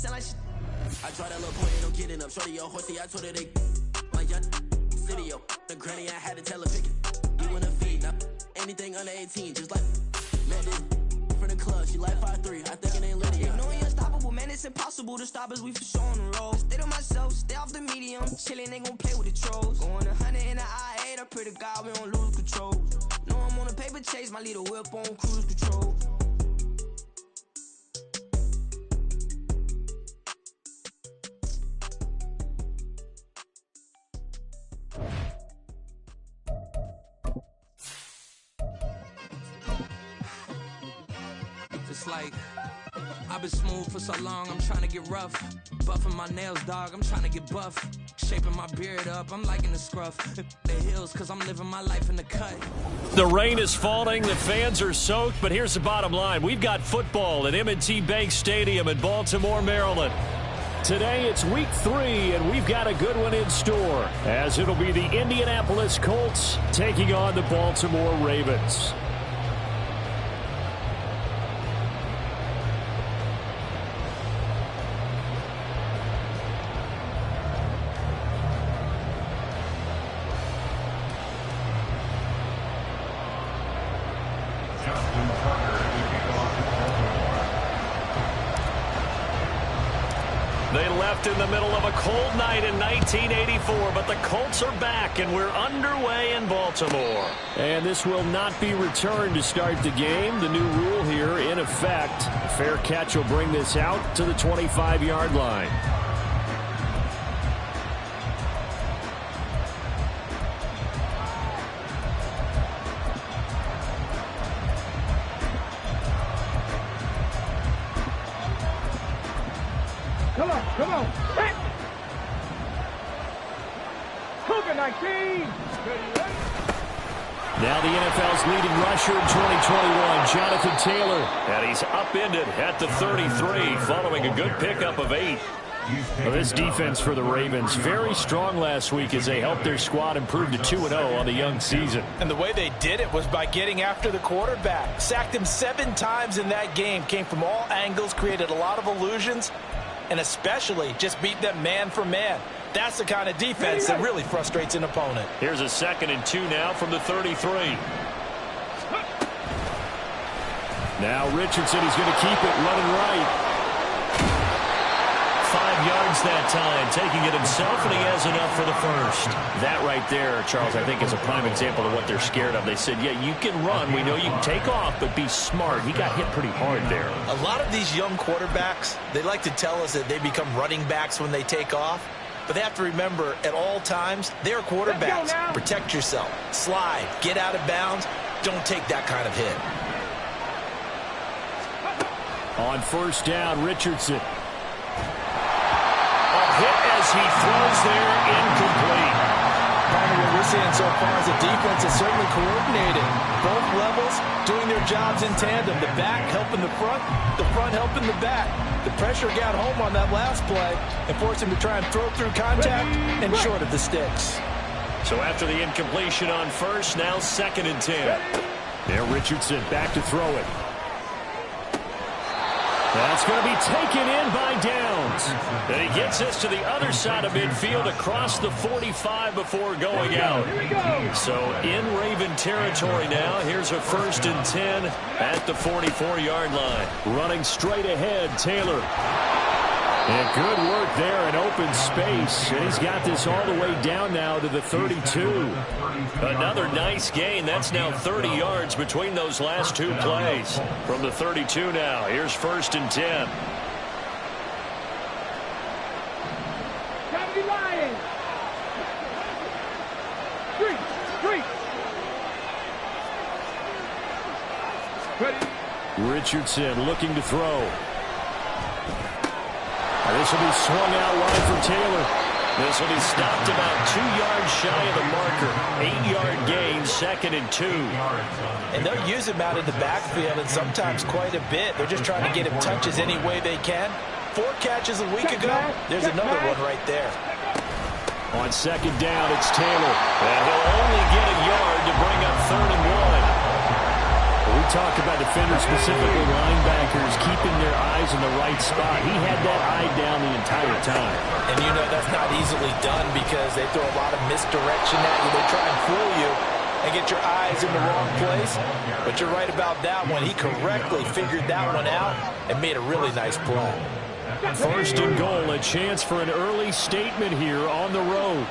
I tried that little boy, ain't no getting up. Shorty, your horsey, I told her they my young city, yo. The granny, I had to tell her pick it. You wanna feed now? Anything under 18, just like met this from the club. She like 5'3", I think it ain't Lydia. No, we unstoppable, man. It's impossible to stop us. We for sure on the road. Stay to myself, stay off the medium. Chillin', ain't gon' play with the trolls. Going 100 in the I-8, I pray to God we don't lose control. No, I'm on a paper chase, my little whip on cruise control. Like, I've been smooth for so long, I'm trying to get rough. Buffing my nails, dog, I'm trying to get buff. Shaping my beard up, I'm liking the scruff. The hills, cause I'm living my life in the cut. The rain is falling, the fans are soaked, but here's the bottom line. We've got football at M&T Bank Stadium in Baltimore, Maryland. Today it's week 3, and we've got a good one in store, as it'll be the Indianapolis Colts taking on the Baltimore Ravens. They left in the middle of a cold night in 1984, but the Colts are back, and we're underway in Baltimore. And this will not be returned to start the game. The new rule here in effect. A fair catch will bring this out to the 25-yard line. Come on. Hit. Cougar 19. Now the NFL's leading rusher in 2021, Jonathan Taylor. And he's upended at the 33 following a good pickup of 8. Well, this defense for the Ravens, very strong last week as they helped their squad improve to 2-0 on the young season. And the way they did it was by getting after the quarterback. Sacked him 7 times in that game. Came from all angles, created a lot of illusions, and especially just beat them man for man. That's the kind of defense that really frustrates an opponent. Here's a 2nd and 2 now from the 33. Now Richardson is going to keep it running right. 5 yards that time, taking it himself, and he has enough for the first. That right there, Charles, I think is a prime example of what they're scared of. They said, yeah, you can run. We know you can take off, but be smart. He got hit pretty hard there. A lot of these young quarterbacks, they like to tell us that they become running backs when they take off. But they have to remember, at all times, they're quarterbacks. Protect yourself. Slide. Get out of bounds. Don't take that kind of hit. On first down, Richardson. Hit as he throws there, incomplete. What we're seeing so far is a defense that's certainly coordinated. Both levels doing their jobs in tandem. The back helping the front helping the back. The pressure got home on that last play and forced him to try and throw through contact and short of the sticks. So after the incompletion on first, now 2nd and 10. There Richardson back to throw it. That's going to be taken in by Downs. And he gets this to the other side of midfield across the 45 before going out. So in Raven territory now. Here's a 1st and 10 at the 44-yard line. Running straight ahead, Taylor. And good work there in open space. And he's got this all the way down now to the 32. Another nice gain. That's now 30 yards between those last 2 plays. From the 32 now, here's 1st and 10. Richardson looking to throw. This will be swung out wide for Taylor. This will be stopped about 2 yards shy of the marker. 8-yard gain, 2nd and 2. And they'll use him out in the backfield, and sometimes quite a bit. They're just trying to get him touches any way they can. 4 catches a week ago. There's another one right there. On 2nd down, it's Taylor. And he'll only get a yard to bring up 3rd and 1. We talk about defenders, specifically linebackers, keeping their eyes in the right spot. He had that eye down the entire time. And you know that's not easily done because they throw a lot of misdirection at you. They try and fool you and get your eyes in the wrong place. But you're right about that one. He correctly figured that one out and made a really nice play. First and goal, a chance for an early statement here on the road.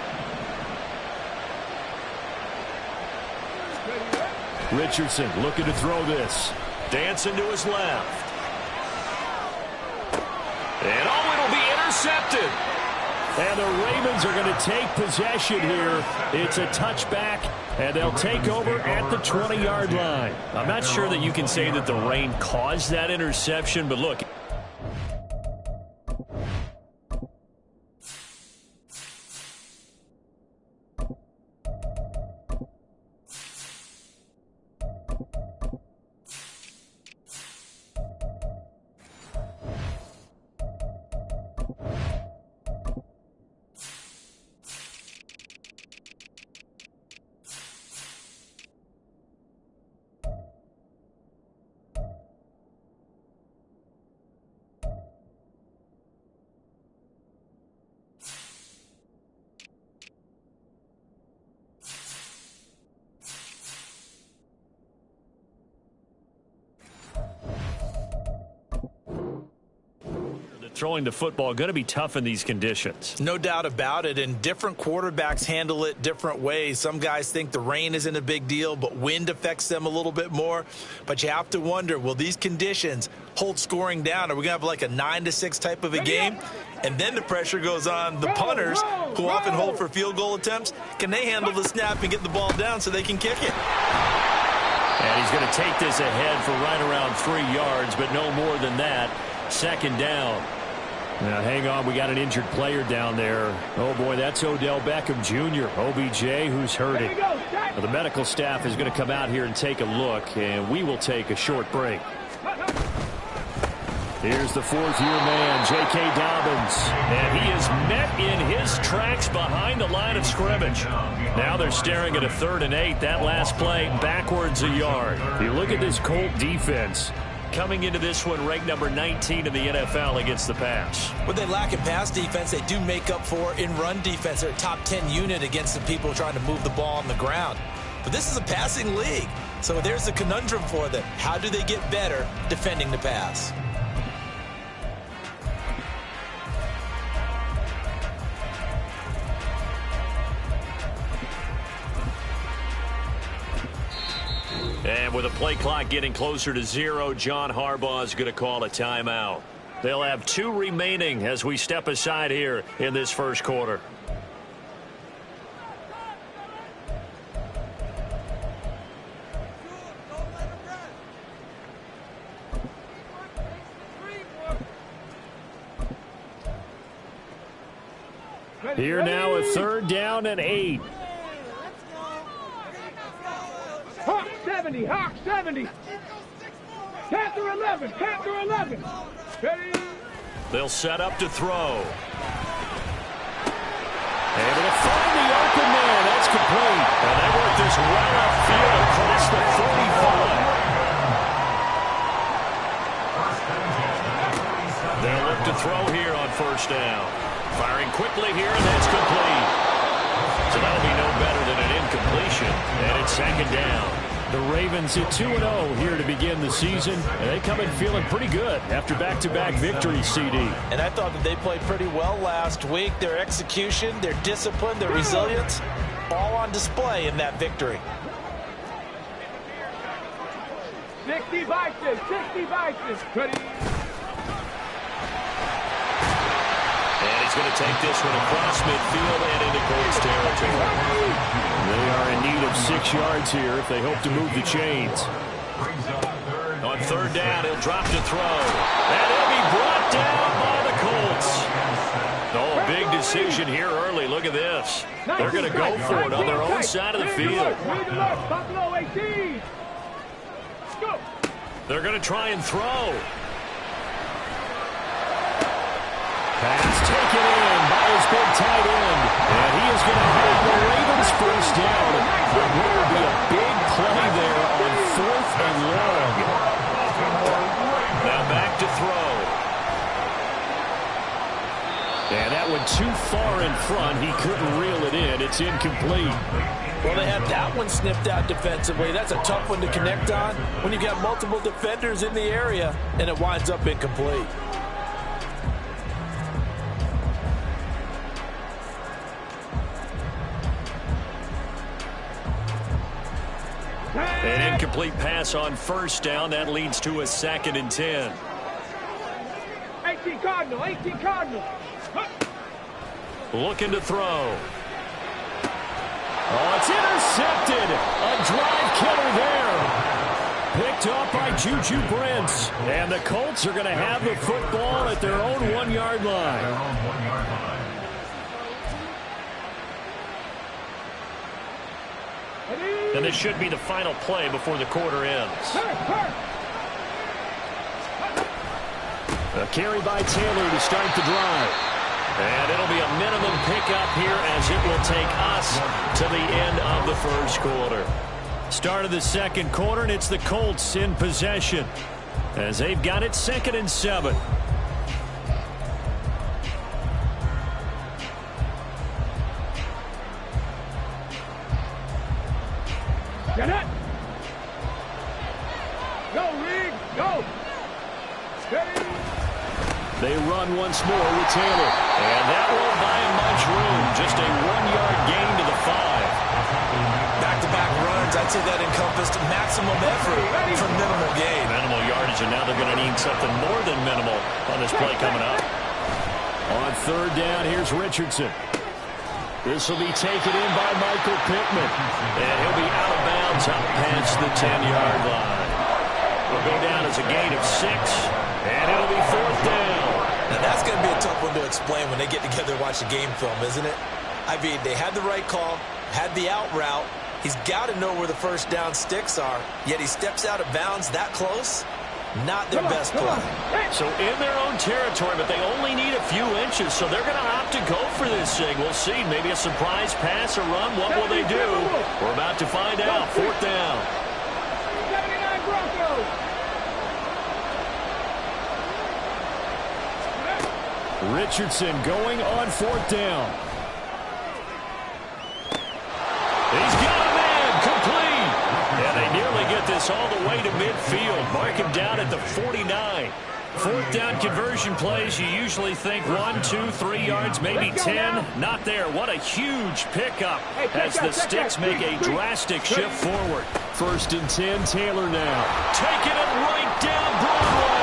Richardson looking to throw this. Dancing to his left. And it'll be intercepted. And the Ravens are going to take possession here. It's a touchback, and they'll take over at the 20-yard line. I'm not sure that you can say that the rain caused that interception, but look. Throwing the football going to be tough in these conditions. No doubt about it, and different quarterbacks handle it different ways. Some guys think the rain isn't a big deal, but wind affects them a little bit more. But you have to wonder, will these conditions hold scoring down? Are we going to have like a 9-6 type of a game? And then the pressure goes on the punters, who often hold for field goal attempts. Can they handle the snap and get the ball down so they can kick it? And he's going to take this ahead for right around 3 yards, but no more than that. Second down. Now, hang on. We got an injured player down there. Oh, boy, that's Odell Beckham Jr., OBJ, who's hurting. Well, the medical staff is going to come out here and take a look, and we will take a short break. Here's the fourth-year man, J.K. Dobbins, and he is met in his tracks behind the line of scrimmage. Now they're staring at a 3rd and 8. That last play backwards a yard. If you look at this Colt defense, coming into this one ranked number 19 in the NFL against the pass. What they lack in pass defense, they do make up for in run defense. They're a top 10 unit against the people trying to move the ball on the ground. But this is a passing league, so there's the conundrum for them. How do they get better defending the pass? And with a play clock getting closer to 0, John Harbaugh is going to call a timeout. They'll have 2 remaining as we step aside here in this first quarter. Here now a 3rd down and 8. Hawk 70, Hawk 70. Panther 11, Panther 11. Ready? They'll set up to throw. Able to find the open man. That's complete. And they work this well upfield across the 45. They'll look to throw here on 1st down. Firing quickly here, and that's complete. So that'll be no better than an incompletion. And it's 2nd down. The Ravens at 2-0 here to begin the season, and they come in feeling pretty good after back-to-back victories, CD. And I thought that they played pretty well last week. Their execution, their discipline, their resilience, all on display in that victory. 60 Vikings, 60 Vikings. Ready? And he's going to take this one across midfield and into Colts territory. They are in need of 6 yards here if they hope to move the chains. On 3rd down, he'll drop to throw. And he'll be brought down by the Colts. Oh, big decision here early. Look at this. They're going to go for it on their own side of the field. They're going to try and throw. Pass taken in by his big tight end. And he is going to have the Ravens 1st down. But will be a big play there on 4th and long. Now back to throw. And that one too far in front. He couldn't reel it in. It's incomplete. Well, they have that one sniffed out defensively. That's a tough one to connect on when you've got multiple defenders in the area, and it winds up incomplete. An incomplete pass on first down. That leads to a 2nd and 10. 18 Cardinal, 18 Cardinal. Looking to throw. Oh, it's intercepted. A drive killer there. Picked off by Juju Brents. And the Colts are going to have the football at their own 1-yard line. And this should be the final play before the quarter ends. A carry by Taylor to start the drive. And it'll be a minimum pickup here as it will take us to the end of the first quarter. Start of the second quarter, and it's the Colts in possession as they've got it 2nd and 7. Get it! Go, Reed! Go! Ready! They run once more with Taylor. And that won't buy him much room. Just a 1-yard gain to the 5. Back-to-back runs, I'd say that encompassed maximum effort for minimal gain. Minimal yardage, and now they're going to need something more than minimal on this play coming up. On 3rd down, here's Richardson. This will be taken in by Michael Pittman. And he'll be out of bounds up past the 10-yard line. Will go down as a gain of 6, and it'll be 4th down. Now that's going to be a tough one to explain when they get together and watch the game film, isn't it? I mean, they had the right call, had the out route. He's got to know where the first down sticks are, yet he steps out of bounds that close. Not their best play. So in their own territory, but they only need a few inches, so they're going to opt to go for this thing. We'll see. Maybe a surprise pass or run. What will they do? We're about to find out. 4th down. 79 Broncos. Richardson going on 4th down. He's got a man. Complete. And they nearly get this all the way to midfield. Mark him down at the 49. 4th down conversion plays, you usually think 1, 2, 3 yards, maybe 10. Not there. What a huge pickup as the Sticks make a drastic shift forward. 1st and 10, Taylor now. Taking it right down Broadway.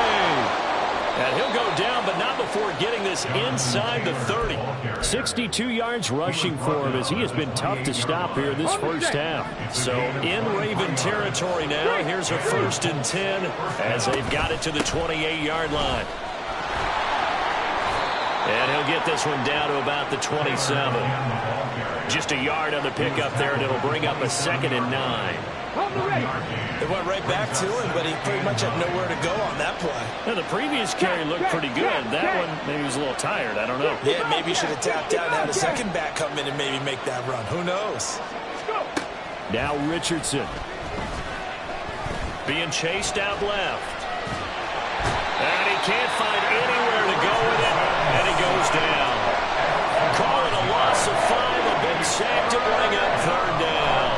And he'll go down, but not before getting this inside the 30. 62 yards rushing for him as he has been tough to stop here this first half. So in Raven territory now, here's a 1st and 10 as they've got it to the 28-yard line. And he'll get this one down to about the 27. Just a yard on the pickup there, and it'll bring up a 2nd and 9. They went right back to him, but he pretty much had nowhere to go on that play. Now, the previous carry looked pretty good. That one, maybe he was a little tired. I don't know. Yeah, maybe he should have tapped out and had a second back come in and maybe make that run. Who knows? Now Richardson. Being chased out left. And he can't find anywhere to go with it, and he goes down. Call it a loss of 5, a big sack to bring up 3rd down.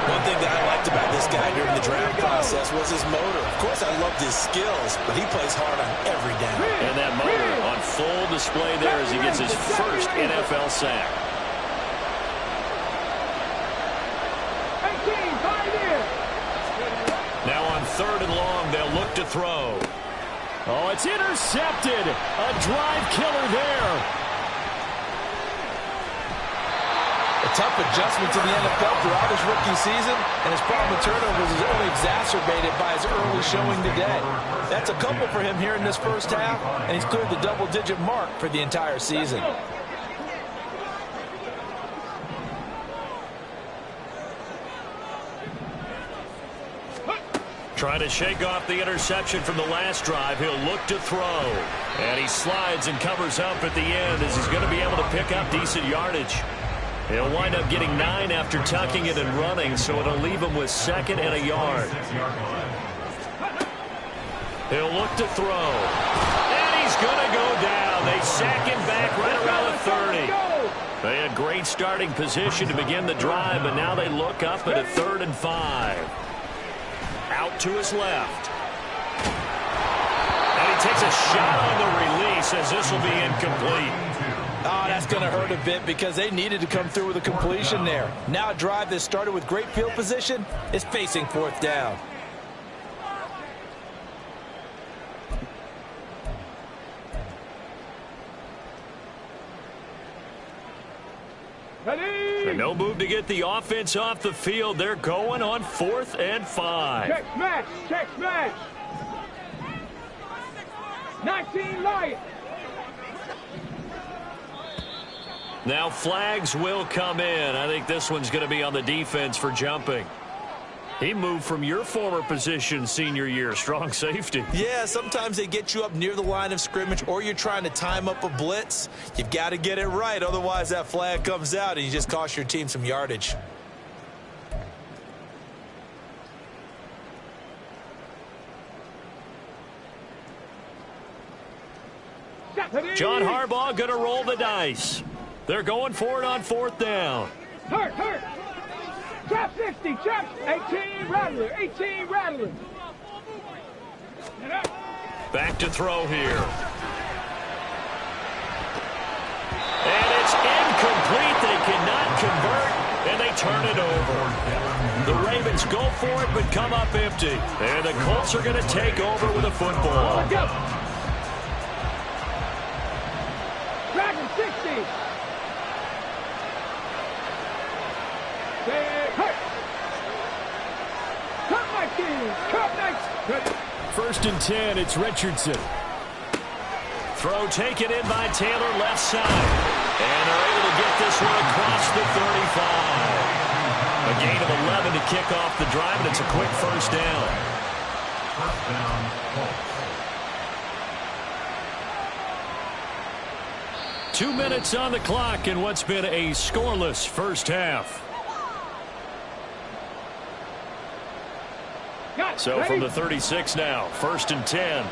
One thing that I liked about this guy during the draft process was his motor. Of course, I loved his skills, but he plays hard on every down. And that motor on full display there as he gets his first NFL sack. 18, pioneer. Now on 3rd and long, they'll look to throw. Oh, it's intercepted. A drive killer there. A tough adjustment to the NFL throughout his rookie season, and his problem with turnovers is only exacerbated by his early showing today. That's a couple for him here in this first half, and he's cleared the double-digit mark for the entire season. Trying to shake off the interception from the last drive. He'll look to throw. And he slides and covers up at the end as he's going to be able to pick up decent yardage. He'll wind up getting 9 after tucking it and running, so it'll leave him with 2nd and a yard. He'll look to throw. And he's going to go down. They sack him back right around the 30. They had great starting position to begin the drive, but now they look up at a 3rd and 5. Out to his left. And he takes a shot on the release as this will be incomplete. Oh, that's going to hurt a bit because they needed to come through with a completion there. Now a drive that started with great field position is facing 4th down. And no move to get the offense off the field. They're going on 4th and 5. Check smash. Check smash. 19 Lions. Now flags will come in. I think this one's going to be on the defense for jumping. He moved from your former position senior year, strong safety. Yeah, sometimes they get you up near the line of scrimmage or you're trying to time up a blitz. You've got to get it right, otherwise that flag comes out and you just cost your team some yardage. John Harbaugh going to roll the dice. They're going for it on 4th down. Hurt. Chop 60, chop 18, Rattler, 18, Rattler. Back to throw here. And it's incomplete. They cannot convert, and they turn it over. The Ravens go for it, but come up empty. And the Colts are going to take over with a football. Dragon 60. First and 10, it's Richardson. Throw taken in by Taylor, left side. And they're able to get this one across the 35. A gain of 11 to kick off the drive, and it's a quick first down. First down, Colts. 2 minutes on the clock in what's been a scoreless first half. So from the 36 now, 1st and 10.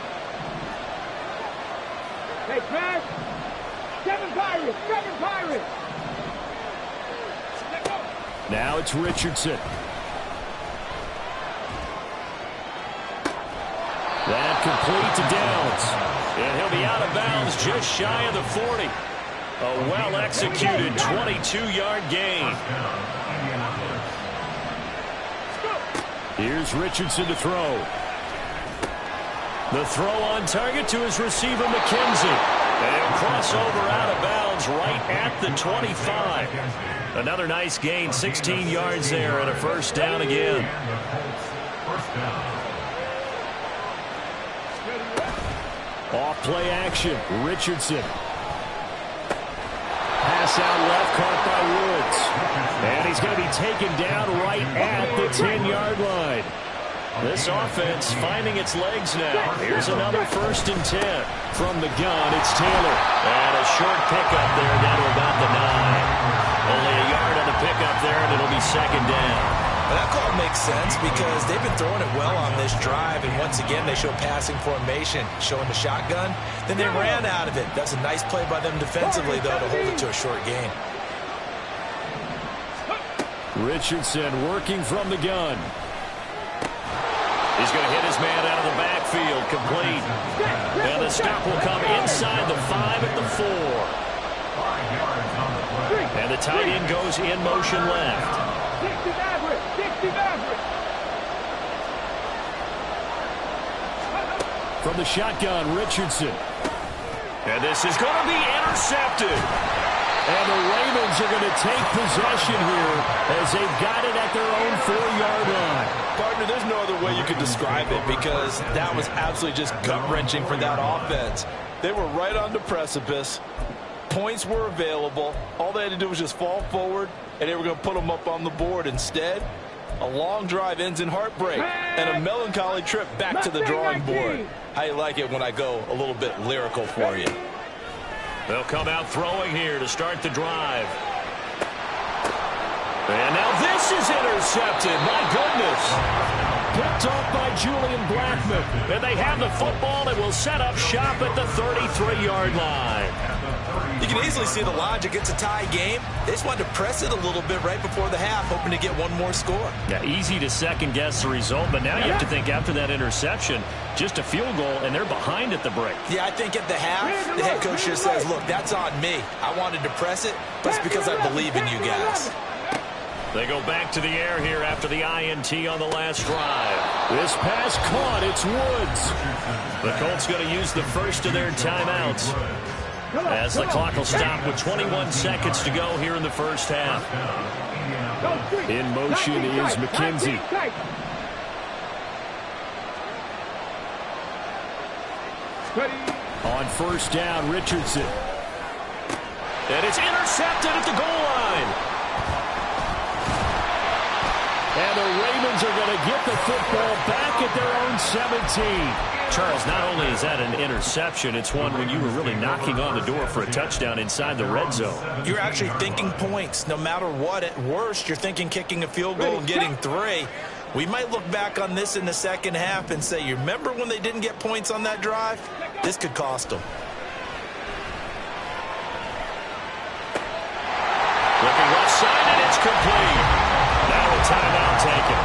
Hey, Crash. 7 Pirates. 7 Pirates. Now it's Richardson. That complete to Downs. And he'll be out of bounds just shy of the 40. A well-executed 22-yard gain. Here's Richardson to throw. The throw on target to his receiver, McKenzie. And crossover out of bounds right at the 25. Another nice gain, 16 yards there and a first down again. Off play action, Richardson. Pass out left, caught by Woods. And he's going to be taken down right at the 10-yard line. This offense finding its legs now. Here's another 1st and 10. From the gun, it's Taylor. And a short pickup there down to about the 9. Only a yard on the pickup there, and it'll be 2nd down. Well, that call makes sense because they've been throwing it well on this drive, and once again they show passing formation, showing the shotgun. Then they ran out of it. That's a nice play by them defensively, though, to hold it to a short gain. Richardson working from the gun. He's going to hit his man out of the backfield, complete. And the stop will come inside the 5 at the 4. And the tight end goes in motion left. 60 Maverick. 60 Maverick. From the shotgun, Richardson. And this is going to be intercepted. And the Ravens are going to take possession here as they've got it at their own 4-yard line. Partner, there's no other way you could describe it because that was absolutely just gut-wrenching for that offense. They were right on the precipice. Points were available. All they had to do was just fall forward, and they were going to put them up on the board. Instead, a long drive ends in heartbreak and a melancholy trip back to the drawing board. How you like it when I go a little bit lyrical for you? They'll come out throwing here to start the drive. And now this is intercepted. My goodness. picked off by Julian Blackman. And they have the football and will set up shop at the 33-yard line. You can easily see the logic. It's a tie game. They just wanted to press it a little bit right before the half, hoping to get one more score. Yeah, easy to second-guess the result, but now you have to think after that interception, just a field goal, and they're behind at the break. Yeah, I think at the half, the head coach just says, look, that's on me. I wanted to press it, but it's because I believe in you guys. They go back to the air here after the INT on the last drive. This pass caught. It's Woods. The Colts going to use the first of their timeouts as the clock will stop with 21 seconds to go here in the first half. In motion is McKenzie. On first down, Richardson. And it's intercepted at the goal line. And the Ravens are going to get the football back at their own 17. Charles, not only is that an interception, it's one when you were really knocking on the door for a touchdown inside the red zone. You're actually thinking points. No matter what, at worst, you're thinking kicking a field goal and getting 3. We might look back on this in the second half and say, you remember when they didn't get points on that drive? This could cost them. Looking left side, and it's complete. Now a timeout taken.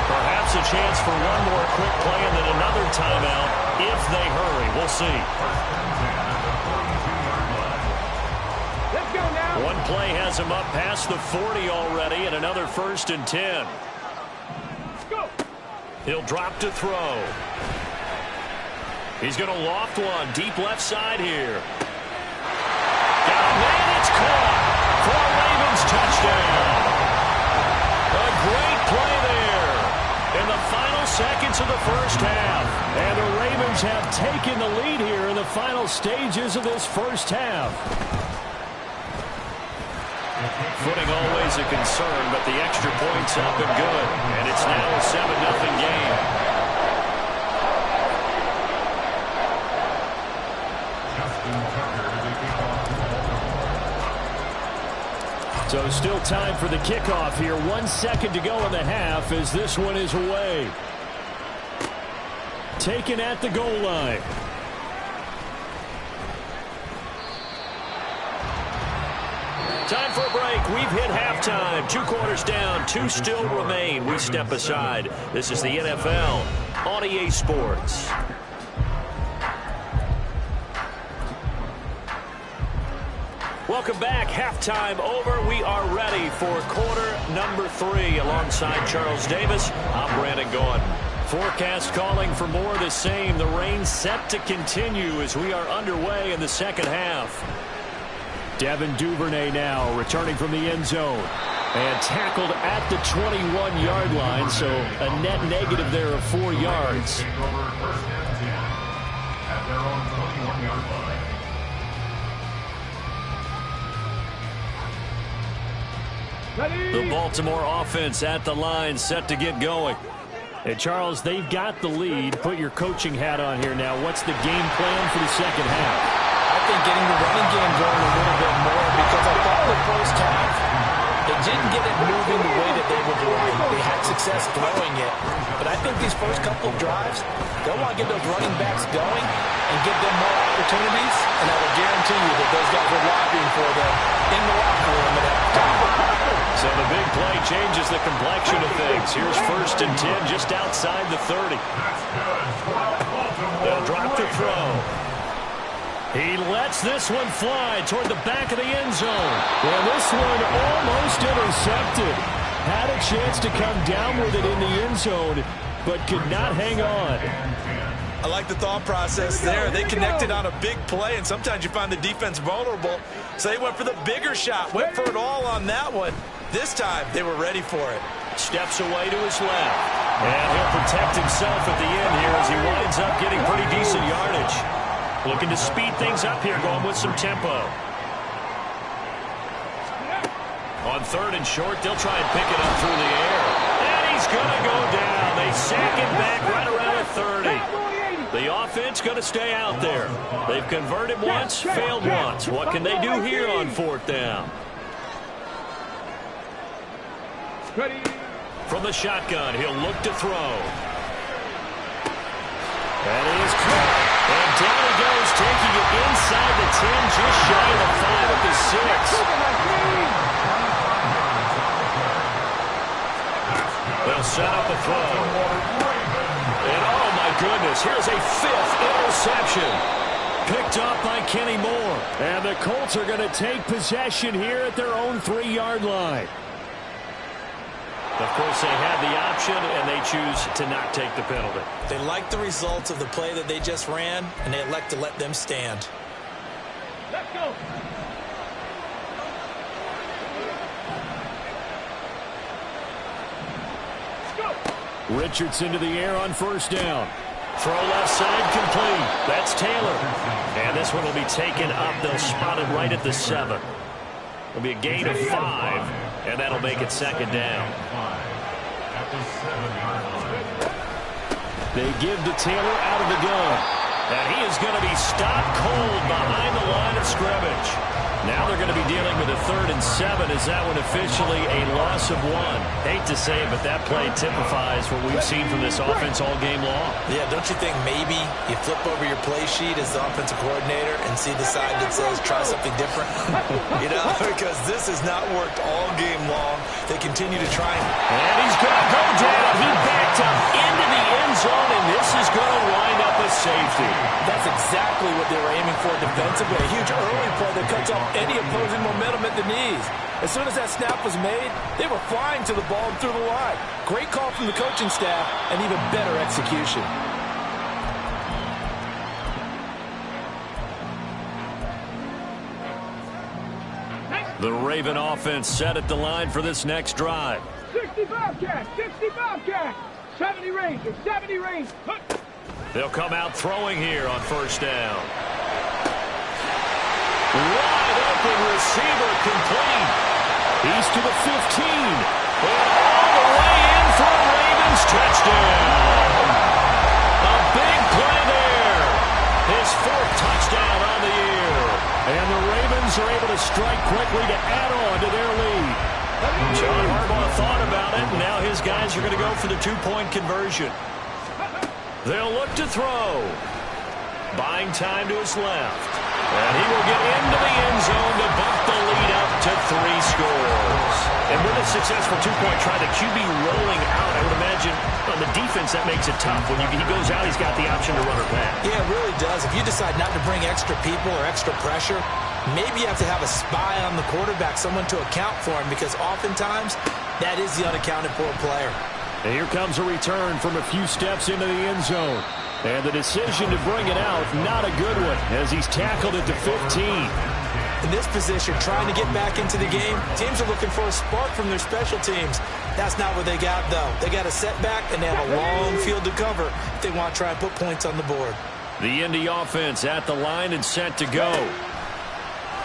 Perhaps a chance for one more quick play and then another timeout if they hurry. We'll see. Let's go now. One play has him up past the 40 already, and another 1st and 10. Let's go. He'll drop to throw. He's going to loft one deep left side here. Got a man, it's caught for a Ravens touchdown. A great play there in the final seconds of the first half. And the Ravens have taken the lead here in the final stages of this first half. Footing always a concern, but the extra point's up and good. And it's now a 7-0 game. So still time for the kickoff here. 1 second to go in the half as this one is away. Taken at the goal line. Time for a break. We've hit halftime. 2 quarters down. 2 still remain. We step aside. This is the NFL on EA Sports. Welcome back. Halftime over. We are ready for quarter number 3. Alongside Charles Davis, I'm Brandon Gordon. Forecast calling for more of the same. The rain set to continue as we are underway in the second half. Devin Duvernay now returning from the end zone. And tackled at the 21-yard line, so a net negative there of 4 yards. The Baltimore offense at the line, set to get going. And Charles, they've got the lead. Put your coaching hat on here now. What's the game plan for the second half? I think getting the running game going a little bit more, because I thought the first half, they didn't get it moving the way that they would like. They had success throwing it. But I think these first couple of drives, they'll want to get those running backs going and give them more opportunities. And I will guarantee you that those guys are lobbying for them in the locker room at halftime. So the big play changes the complexion of things. Here's 1st and 10 just outside the 30. They'll drop to throw. He lets this one fly toward the back of the end zone. Well, this one almost intercepted. Had a chance to come down with it in the end zone, but could not hang on. I like the thought process there. They connected on a big play, and sometimes you find the defense vulnerable. So they went for the bigger shot, went for it all on that one. This time, they were ready for it. Steps away to his left. And he'll protect himself at the end here as he winds up getting pretty decent yardage. Looking to speed things up here, going with some tempo. On 3rd and short, they'll try and pick it up through the air. And he's going to go down. They sack him back right around the 30. The offense going to stay out there. They've converted once, failed once. What can they do here on 4th down? From the shotgun, he'll look to throw. That is caught. And down he goes, taking it inside the 10, just shy of the 5 at the 6. They'll set up a throw. And oh my goodness, here's a 5th interception. Picked up by Kenny Moore. And the Colts are going to take possession here at their own 3-yard line. Of course, they had the option, and they choose to not take the penalty. They like the results of the play that they just ran, and they elect to let them stand. Let's go. Richardson to the air on first down. Throw left side complete. That's Taylor. And this one will be taken up. They'll spot it right at the 7. It'll be a gain of 5, and that'll make it second down. They give to Taylor out of the gun. And he is going to be stopped cold behind the line of scrimmage. Now they're going to be dealing with a 3rd and 7. Is that one officially a loss of 1? Hate to say it, but that play typifies what we've seen from this offense all game long. Yeah, don't you think maybe you flip over your play sheet as the offensive coordinator and see the side that says try something different? You know, because this has not worked all game long. They continue to try. And he's going to go down. He backed up into the end zone, and this is going to wind up a safety. That's exactly what they were aiming for defensively. A huge early play that cuts off any opposing momentum at the knees. As soon as that snap was made, they were flying to the ball and through the line. Great call from the coaching staff and even better execution. The Raven offense set at the line for this next drive. 60 Bobcats, 60 Bobcats. 70 Rangers, 70 Rangers. They'll come out throwing here on first down. Wide open receiver complete. He's to the 15. And all the way in for a Ravens touchdown. A big play there. His 4th touchdown on the year. And the Ravens are able to strike quickly to add on to their lead. John Harbaugh thought about it, and now his guys are going to go for the 2-point conversion. They'll look to throw. Buying time to his left. And he will get into the end zone to bump the lead up to 3 scores. And with a successful 2-point try, the QB rolling out, I would imagine on the defense that makes it tough. When he goes out, he's got the option to run or pass. Yeah, it really does. If you decide not to bring extra people or extra pressure, maybe you have to have a spy on the quarterback, someone to account for him, because oftentimes that is the unaccounted for player. And here comes a return from a few steps into the end zone. And the decision to bring it out, not a good one, as he's tackled at the 15. In this position, trying to get back into the game, teams are looking for a spark from their special teams. That's not what they got, though. They got a setback, and they have a long field to cover if they want to try and put points on the board. The Indy offense at the line and set to go.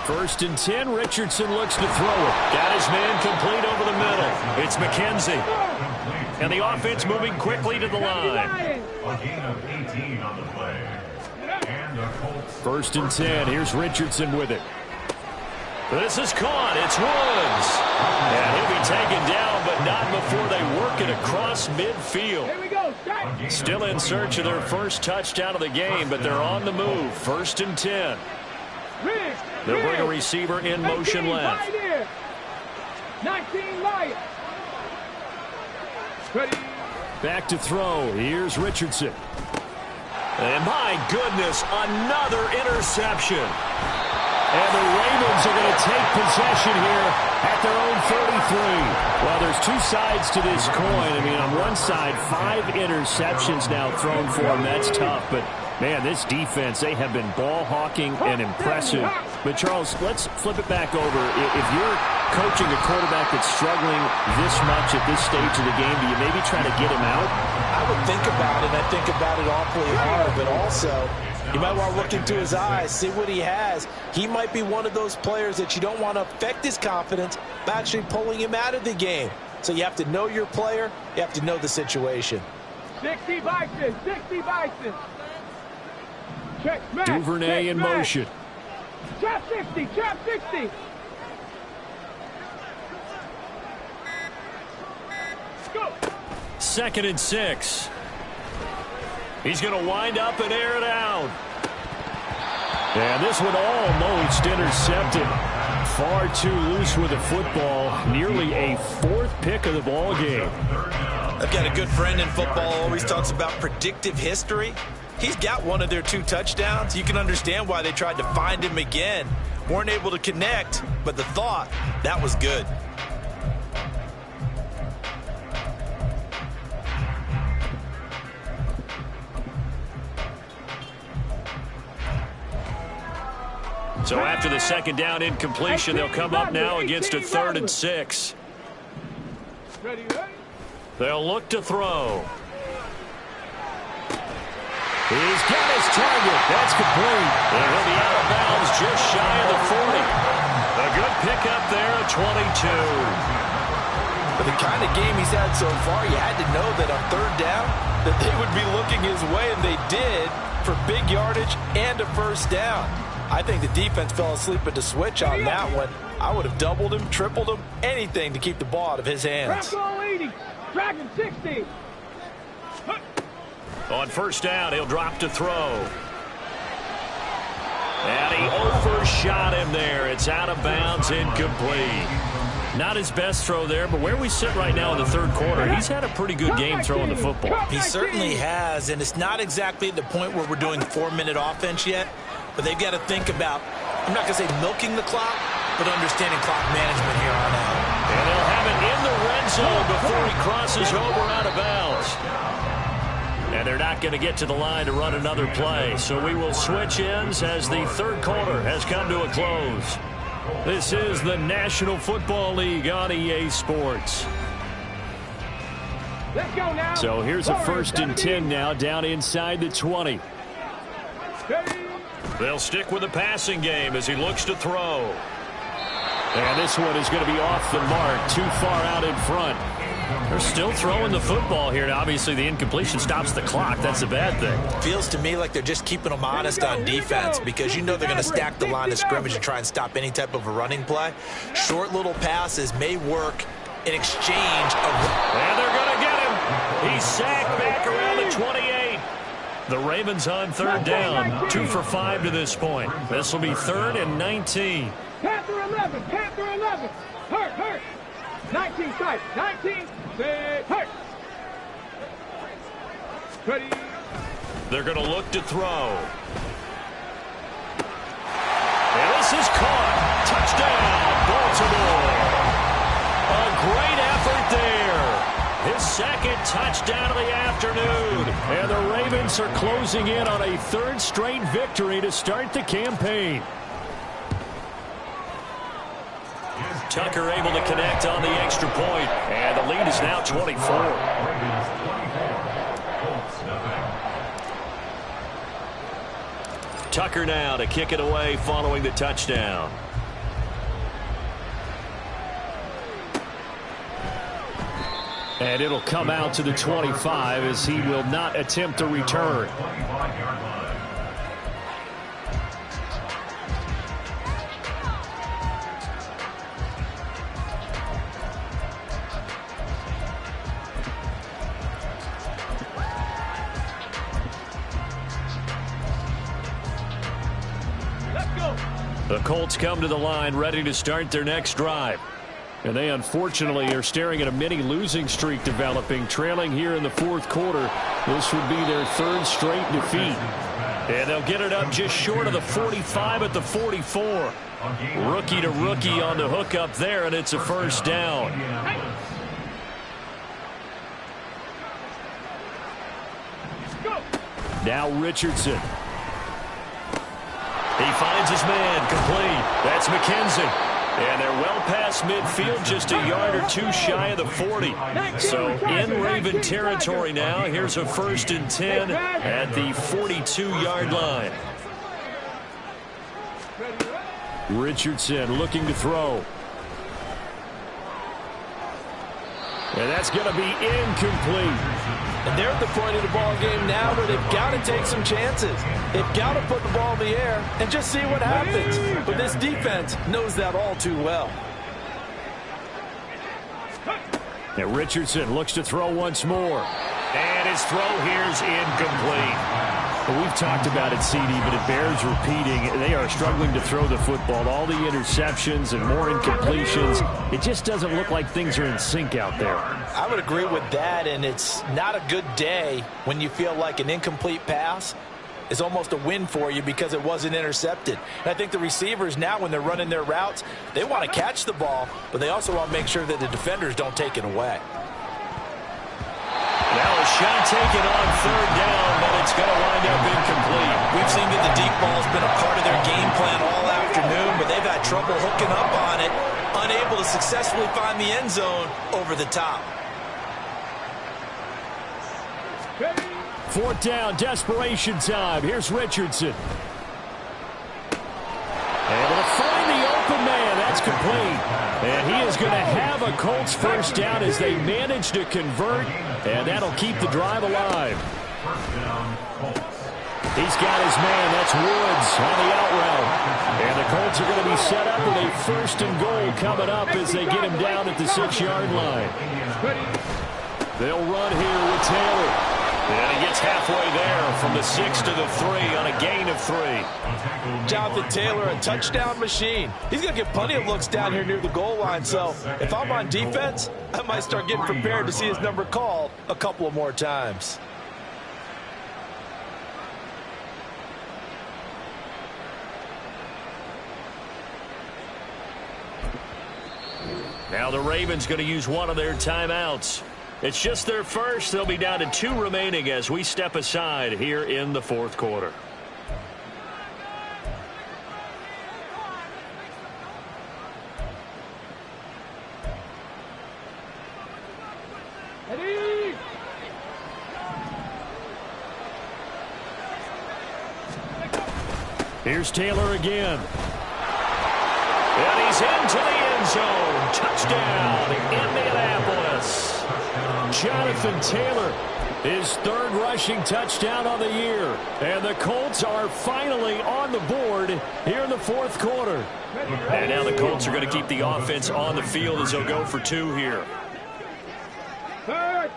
1st and 10, Richardson looks to throw it. Got his man complete over the middle. It's McKenzie. And the offense moving quickly to the line. A gain of 18 on the play. And the Colts. 1st and 10, here's Richardson with it. This is caught. It's Woods. And he'll be taken down, but not before they work it across midfield. Here we go. Still in search of their first touchdown of the game, but they're on the move. 1st and 10. They'll bring a receiver in motion left. 19 Lions. Ready. Back to throw. Here's Richardson. And my goodness, another interception. And the Ravens are going to take possession here at their own 33. Well, there's 2 sides to this coin. I mean, on one side, 5 interceptions now thrown for them. That's tough. But, man, this defense, they have been ball hawking and impressive. But, Charles, let's flip it back over. If you're coaching a quarterback that's struggling this much at this stage of the game, do you maybe try to get him out? I would think about it. I think about it awfully hard, but also you might want to look into his eyes, see what he has. He might be one of those players that you don't want to affect his confidence by actually pulling him out of the game. So you have to know your player. You have to know the situation. 60 Bison, 60 Bison. Check, match, Duvernay check, in match. motion. Trap 60, trap 60. Go. 2nd and 6. He's going to wind up and air it out. And this one almost intercepted. Far too loose with the football. Nearly a 4th pick of the ball game. I've got a good friend in football, always talks about predictive history. He's got one of their 2 touchdowns. You can understand why they tried to find him again. Weren't able to connect, but the thought, that was good. So after the 2nd down incompletion, they'll come up now against a 3rd and 6. They'll look to throw. He's got his target. That's complete. And he'll be out of bounds just shy of the 40. A good pickup there at 22. For the kind of game he's had so far, you had to know that on 3rd down that they would be looking his way, and they did, for big yardage and a 1st down. I think the defense fell asleep at the switch on that one. I would have doubled him, tripled him, anything to keep the ball out of his hands. Dragon 60. On 1st down, he'll drop to throw. And he overshot him there. It's out of bounds, incomplete. Not his best throw there, but where we sit right now in the 3rd quarter, he's had a pretty good game throwing the football. He certainly has, and it's not exactly at the point where we're doing 4-minute offense yet, but they've got to think about, I'm not going to say milking the clock, but understanding clock management here on out. And they'll have it in the red zone before he crosses over out of bounds. And they're not going to get to the line to run another play. So we will switch ends as the 3rd quarter has come to a close. This is the National Football League on EA Sports. Let's go now. So here's a 1st and 10 now down inside the 20. They'll stick with the passing game as he looks to throw. And this one is going to be off the mark, too far out in front. They're still throwing the football here. Obviously, the incompletion stops the clock. That's a bad thing. Feels to me like they're just keeping them honest on defense because you know they're going to stack the line of scrimmage and try and stop any type of a running play. Short little passes may work in exchange of... And they're going to get him. He's sacked back around the 28. The Ravens on 3rd down. 2 for 5 to this point. This will be 3rd and 19. Panther 11. Panther 11. Hurt. 19 tight. 19. Hurt. Ready. They're going to look to throw. And this is caught. Touchdown, Baltimore. A great effort there. His 2nd touchdown of the afternoon. And the Ravens are closing in on a 3rd straight victory to start the campaign. Tucker able to connect on the extra point. And the lead is now 24. Tucker now to kick it away following the touchdown. And it'll come out to the 25 as he will not attempt a return. The Colts come to the line ready to start their next drive. And they unfortunately are staring at a mini losing streak developing, trailing here in the 4th quarter. This would be their 3rd straight defeat. And they'll get it up just short of the 45 at the 44. Rookie to rookie on the hook up there, and it's a 1st down. Now Richardson. He finds his man, complete. That's McKenzie. And they're well past midfield, just a yard or 2 shy of the 40. So in Raven territory now. Here's a 1st and 10 at the 42-yard line. Richardson looking to throw. And that's going to be incomplete. And they're at the point of the ball game now where they've got to take some chances. They've got to put the ball in the air and just see what happens. But this defense knows that all too well. Now Richardson looks to throw once more. And his throw here's incomplete. Well, we've talked about it, CD, but it bears repeating. They are struggling to throw the football. All the interceptions and more incompletions. It just doesn't look like things are in sync out there. I would agree with that, and it's not a good day when you feel like an incomplete pass is almost a win for you because it wasn't intercepted. And I think the receivers now, when they're running their routes, they want to catch the ball, but they also want to make sure that the defenders don't take it away. Now a shot taken on third down, but it's going to wind up incomplete. We've seen that the deep ball has been a part of their game plan all afternoon, but they've had trouble hooking up on it, unable to successfully find the end zone over the top. Fourth down, desperation time. Here's Richardson. Able to find the open man. That's complete. And he is going to have a Colts first down as they manage to convert, and that'll keep the drive alive. He's got his man. That's Woods on the out route. And the Colts are going to be set up with a first and goal coming up as they get him down at the 6-yard line. They'll run here with Taylor. And he gets halfway there from the 6 to the 3 on a gain of 3. Jonathan Taylor, a touchdown machine. He's going to get plenty of looks down here near the goal line. So if I'm on defense, I might start getting prepared to see his number called a couple of more times. Now the Ravens going to use one of their timeouts. It's just their first. They'll be down to 2 remaining as we step aside here in the fourth quarter. Here's Taylor again. And he's into the end zone. Touchdown, Indianapolis. Jonathan Taylor, his 3rd rushing touchdown on the year. And the Colts are finally on the board here in the fourth quarter. And now the Colts are going to keep the offense on the field as they'll go for 2 here. Go!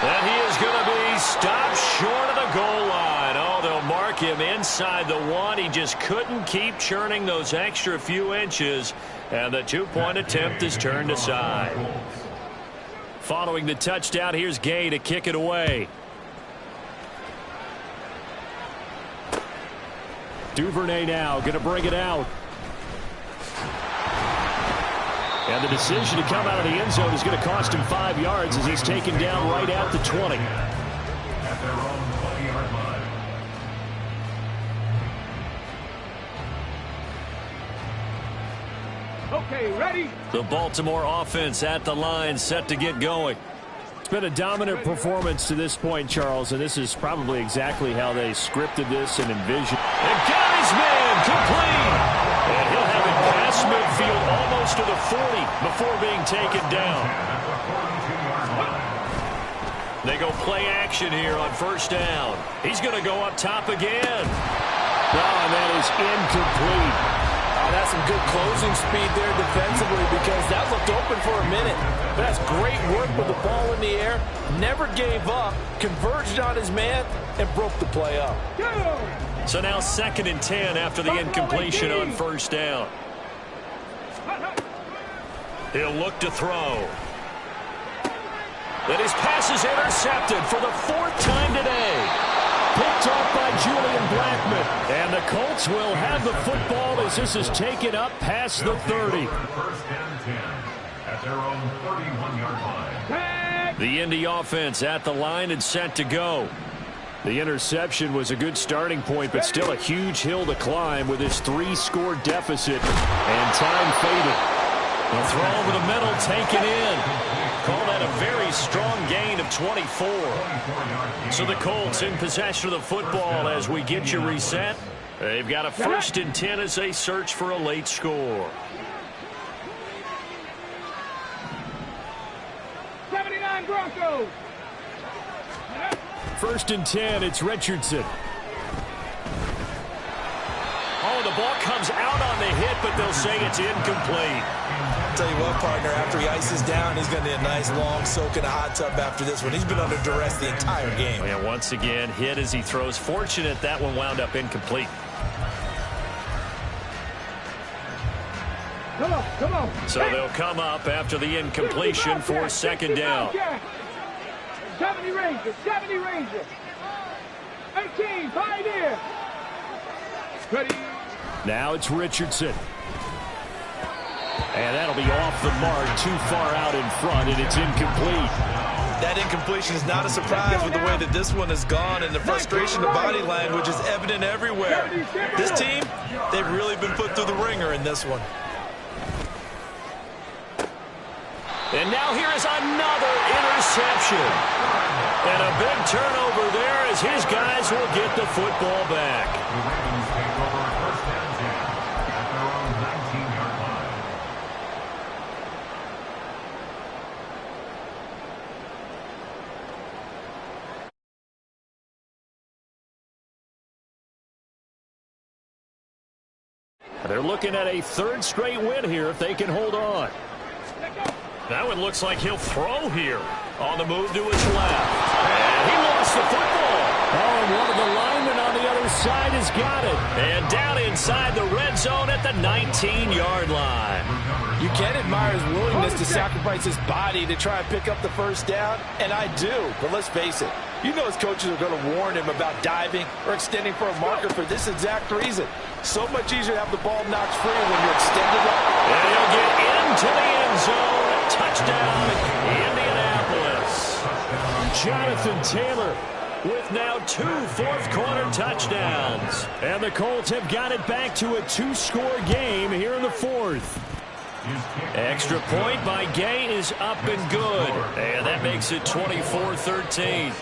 And he is going to be stopped short of the goal line. Oh, they'll mark him inside the 1. He just couldn't keep churning those extra few inches. And the 2-point attempt is turned aside. Following the touchdown, here's Gay to kick it away. Duvernay now going to bring it out. And the decision to come out of the end zone is going to cost him 5 yards as he's taken down right at the 20. At their own 20-yard line. Okay, ready? The Baltimore offense at the line, set to get going. It's been a dominant performance to this point, Charles, and this is probably exactly how they scripted this and envisioned. And got his man complete. And he'll have it past midfield almost to the 40 before being taken down. They go play action here on first down. He's going to go up top again. Oh, and that is incomplete. Oh, that's some good closing speed there defensively because that looked open for a minute. But that's great work with the ball in the air. Never gave up, converged on his man, and broke the play up. So now 2nd and 10 after the incompletion on first down. He'll look to throw. And his pass is intercepted for the 4th time today. Picked off by Julian Blackmon. And the Colts will have the football as this is taken up past the 30. First and 10 at their own 31-yard line. The Indy offense at the line and set to go. The interception was a good starting point, but still a huge hill to climb with his 3-score deficit. And time faded. The throw over the middle taken in. Call that a very strong gain of 24. So the Colts in possession of the football as we get you reset. They've got a 1st and 10 as they search for a late score. 79 Broncos. 1st and 10, it's Richardson. Oh, the ball comes out on the hit, but they'll say it's incomplete. I'll tell you what, partner, after he ices down, he's going to need a nice long soak in a hot tub after this one. He's been under duress the entire game. And once again, hit as he throws. Fortunate that one wound up incomplete. Come on, come on. So they'll come up after the incompletion for second down. 70 Rangers, 70 Rangers. 18, Pioneer. Ready. Now it's Richardson. And that'll be off the mark, too far out in front, and it's incomplete. That incompletion is not a surprise with the way that this one has gone, and the frustration of body language is evident everywhere. This team, they've really been put through the ringer in this one. And now here is another interception. And a big turnover there as his guys will get the football back. The Ravens take over first and 10 at their own 19-yard line. They're looking at a third straight win here if they can hold on. That one looks like he'll throw here. On the move to his left. And he lost the football. Oh, and one of the linemen on the other side has got it. And down inside the red zone at the 19-yard line. You can admire his willingness to sacrifice his body to try and pick up the first down, and I do, but let's face it. You know his coaches are going to warn him about diving or extending for a marker for this exact reason. So much easier to have the ball knocked free when you're extended up. And he'll get into the end zone. Touchdown, Indianapolis. Jonathan Taylor with now 2 fourth-quarter touchdowns. And the Colts have got it back to a 2-score game here in the fourth. Extra point by Gay is up and good. And that makes it 24-13.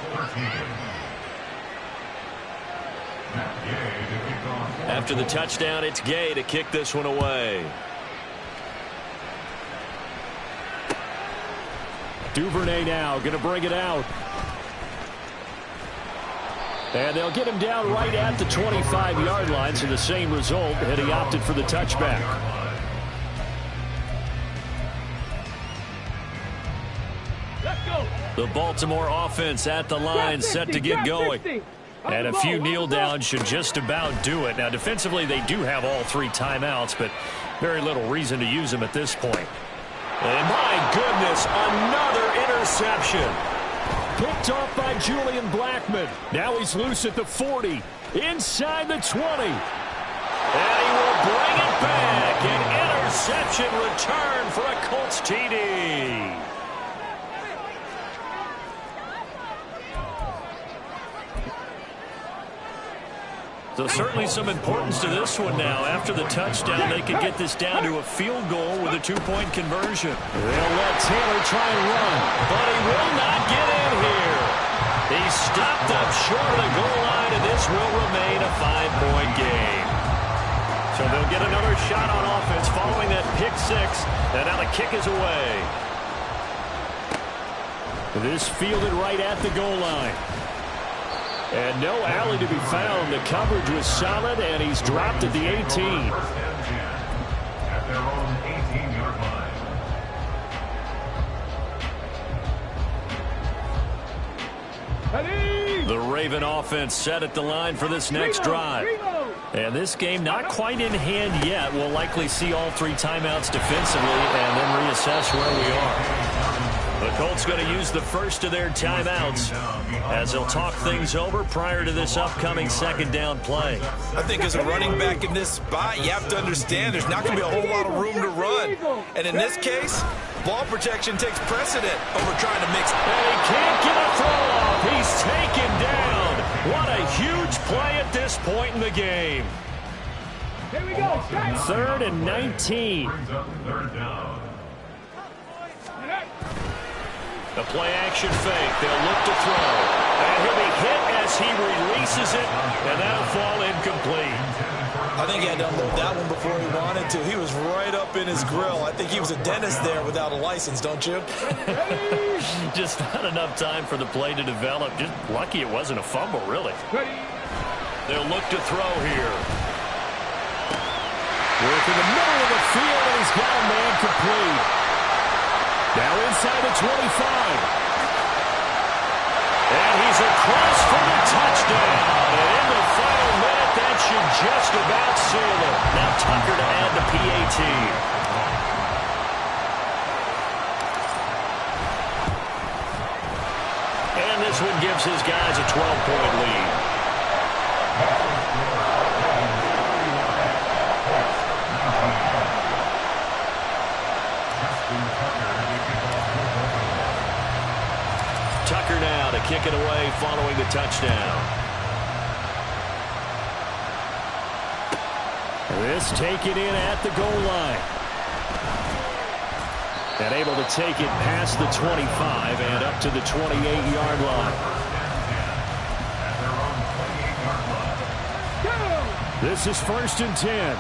After the touchdown, it's Gay to kick this one away. Duvernay now going to bring it out. And they'll get him down right at the 25-yard line, so the same result, and he opted for the touchback. The Baltimore offense at the line, set to get going. And a few kneel downs should just about do it. Now, defensively, they do have all 3 timeouts, but very little reason to use them at this point. And my goodness, another interception. Picked off by Julian Blackman. Now he's loose at the 40, inside the 20. And he will bring it back. An interception return for a Colts TD. So certainly some importance to this one now. After the touchdown, they could get this down to a field goal with a 2-point conversion. They'll let Taylor try and run. But he will not get in here. He's stopped up short of the goal line, and this will remain a 5-point game. So they'll get another shot on offense following that pick 6, and now the kick is away. This fielded right at the goal line. And no alley to be found. The coverage was solid, and he's dropped at the 18. First and 10 at their own 18-yard line. The Raven offense set at the line for this next drive. And this game not quite in hand yet. We'll likely see all 3 timeouts defensively and then reassess where we are. The Colts going to use the first of their timeouts as they'll talk things over prior to this upcoming second down play. I think as a running back in this spot, you have to understand there's not going to be a whole lot of room to run. And in this case, ball protection takes precedent over trying to mix. And he can't get a throw off. He's taken down. What a huge play at this point in the game. Here we go. 3rd and 19. Brings up third down. The play-action fake. They'll look to throw. And he'll be hit as he releases it, and that'll fall incomplete. I think he had to unload that one before he wanted to. He was right up in his grill. I think he was a dentist there without a license, don't you? Just not enough time for the play to develop. Just lucky it wasn't a fumble, really. They'll look to throw here. Work in the middle of the field, and he's got a man complete. Now inside the 25. And he's across for the touchdown. And in the final minute, that should just about seal it. Now Tucker to add the PAT. And this one gives his guys a 12-point lead. Tucker now to kick it away following the touchdown. This taken in at the goal line. And able to take it past the 25 and up to the 28-yard line. This is 1st and 10.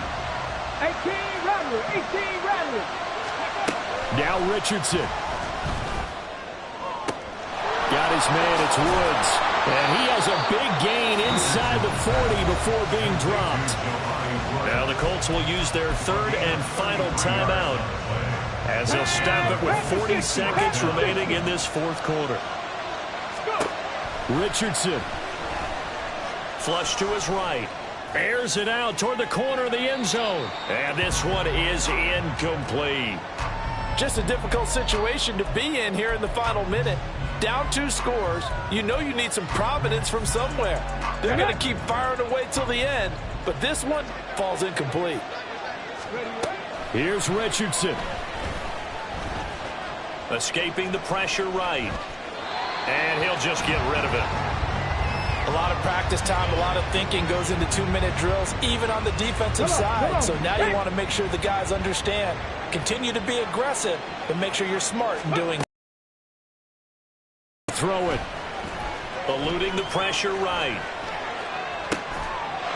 18 Rattler, 18 Rattler. Now Richardson. Got his man, it's Woods. And he has a big gain inside the 40 before being dropped. Now the Colts will use their 3rd and final timeout, as they'll stop it with 40 seconds remaining in this 4th quarter. Richardson. Flush to his right. Airs it out toward the corner of the end zone. And this one is incomplete. Just a difficult situation to be in here in the final minute. Down 2 scores. You know you need some providence from somewhere. They're going to keep firing away till the end, but this one falls incomplete. Here's Richardson. Escaping the pressure right. And he'll just get rid of it. A lot of practice time, a lot of thinking goes into 2-minute drills, even on the defensive side. So now you want to make sure the guys understand. Continue to be aggressive, but make sure you're smart in doing. Throw it. Eluding the pressure right.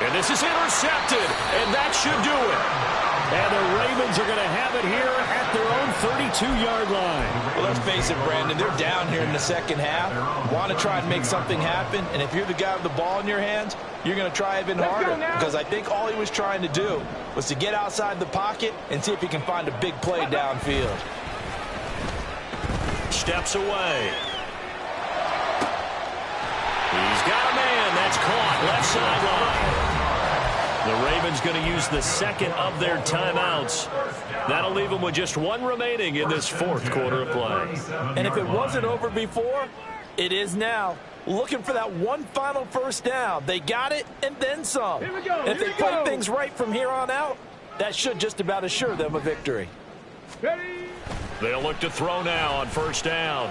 And this is intercepted, and that should do it. And the Ravens are going to have it here at their own 32-yard line. Well, let's face it, Brandon, they're down here in the second half. Want to try and make something happen, and if you're the guy with the ball in your hands, you're going to try even harder, because I think all he was trying to do was to get outside the pocket and see if he can find a big play downfield. Steps away. He's got a man. That's caught. Left sideline. The Ravens going to use the 2nd of their timeouts. That'll leave them with just 1 remaining in this 4th quarter of play. And if it wasn't over before, it is now. Looking for that one final first down. They got it and then some. If they play things right from here on out, that should just about assure them a victory. They'll look to throw now on 1st down.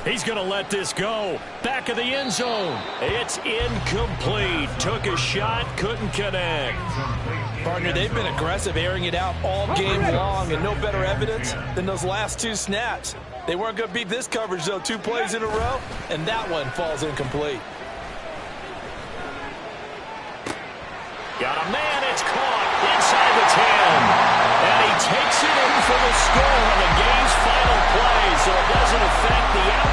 He's going to let this go. Back of the end zone. It's incomplete. Took a shot, couldn't connect. Partner, they've been aggressive, airing it out all game long, and no better evidence than those last 2 snaps. They weren't going to beat this coverage, though. 2 plays in a row, and that one falls incomplete. Got a man, it's caught inside the 10. And he takes it in for the score on the game's final play, so it doesn't affect the outcome